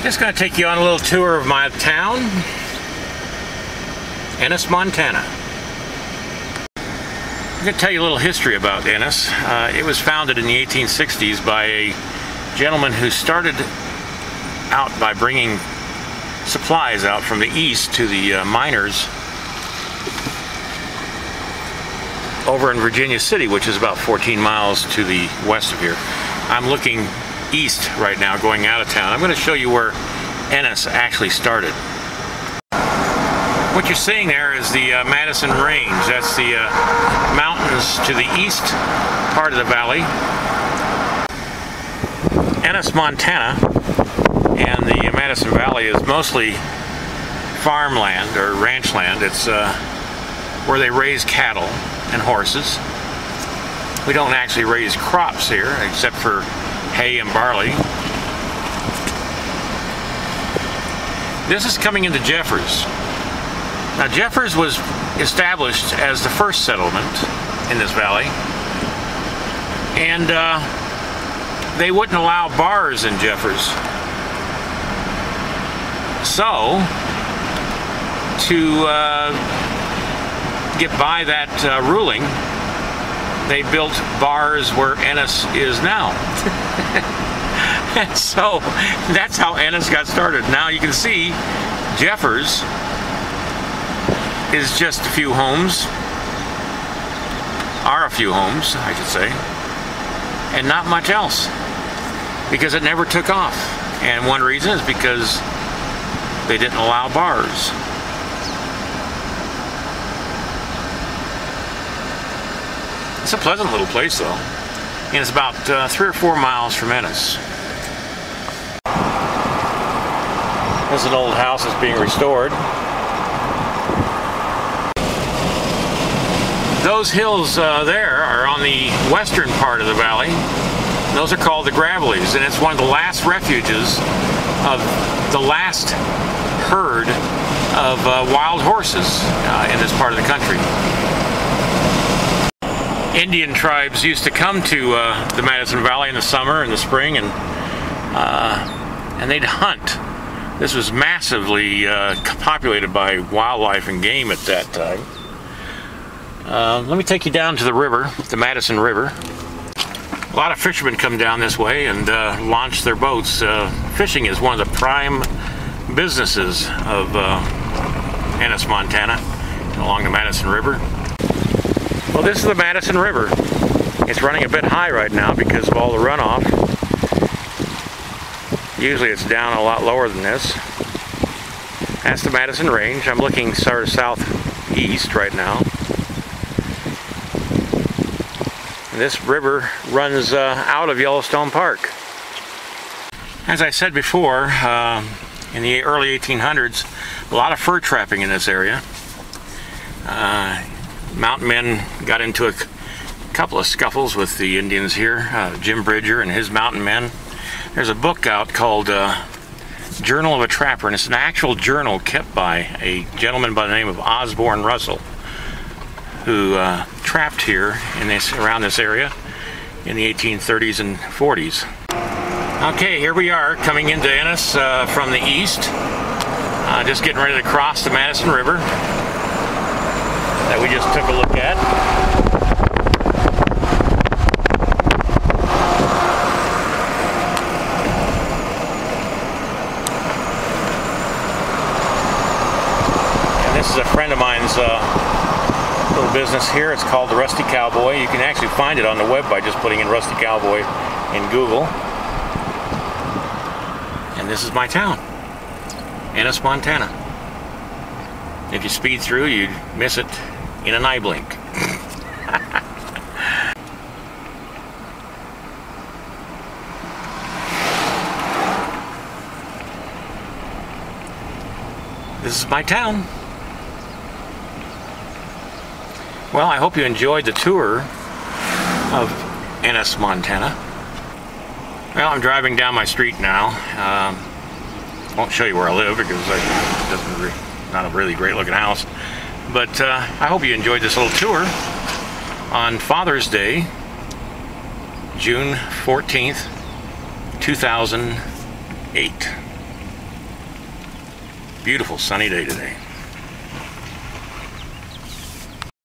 Just going to take you on a little tour of my town, Ennis, Montana. I'm going to tell you a little history about Ennis. It was founded in the 1860s by a gentleman who started out by bringing supplies out from the east to the miners over in Virginia City, which is about 14 miles to the west of here. I'm looking east right now, going out of town. I'm going to show you where Ennis actually started. What you're seeing there is the Madison Range. That's the mountains to the east part of the valley. Ennis, Montana, and the Madison Valley is mostly farmland or ranch land. It's where they raise cattle and horses. We don't actually raise crops here except for hay and barley. This is coming into Jeffers. Now Jeffers was established as the first settlement in this valley, and they wouldn't allow bars in Jeffers. So to get by that ruling, they built bars where Ennis is now. And so that's how Ennis got started. Now you can see Jeffers is just a few homes, I should say, and not much else, because it never took off. And one reason is because they didn't allow bars. It's a pleasant little place, though, and it's about 3 or 4 miles from Ennis. This is an old house that's being restored. Those hills there are on the western part of the valley. Those are called the Gravelies, and it's one of the last refuges of the last herd of wild horses in this part of the country. Indian tribes used to come to the Madison Valley in the summer and the spring, and they'd hunt. This was massively populated by wildlife and game at that time. Let me take you down to the river, the Madison River. A lot of fishermen come down this way and launch their boats. Fishing is one of the prime businesses of Ennis, Montana, along the Madison River. Well, this is the Madison River. It's running a bit high right now because of all the runoff. Usually it's down a lot lower than this. That's the Madison Range. I'm looking sort of southeast right now. And this river runs out of Yellowstone Park. As I said before, in the early 1800s, a lot of fur trapping in this area. Mountain men got into a couple of scuffles with the Indians here, Jim Bridger and his mountain men. There's a book out called Journal of a Trapper, and it's an actual journal kept by a gentleman by the name of Osborne Russell, who trapped here in around this area in the 1830s and 40s. Okay, here we are coming into Ennis from the east, just getting ready to cross the Madison River that we just took a look at. And this is a friend of mine's little business here. It's called the Rusty Cowboy. You can actually find it on the web by just putting in Rusty Cowboy in Google. And this is my town, Ennis, Montana. If you speed through, you'd miss it in an eye blink. This is my town. Well, I hope you enjoyed the tour of Ennis, Montana. Well, I'm driving down my street now. Won't show you where I live because it's not a really great looking house. But I hope you enjoyed this little tour on Father's Day, June 14th, 2008. beautiful sunny day today.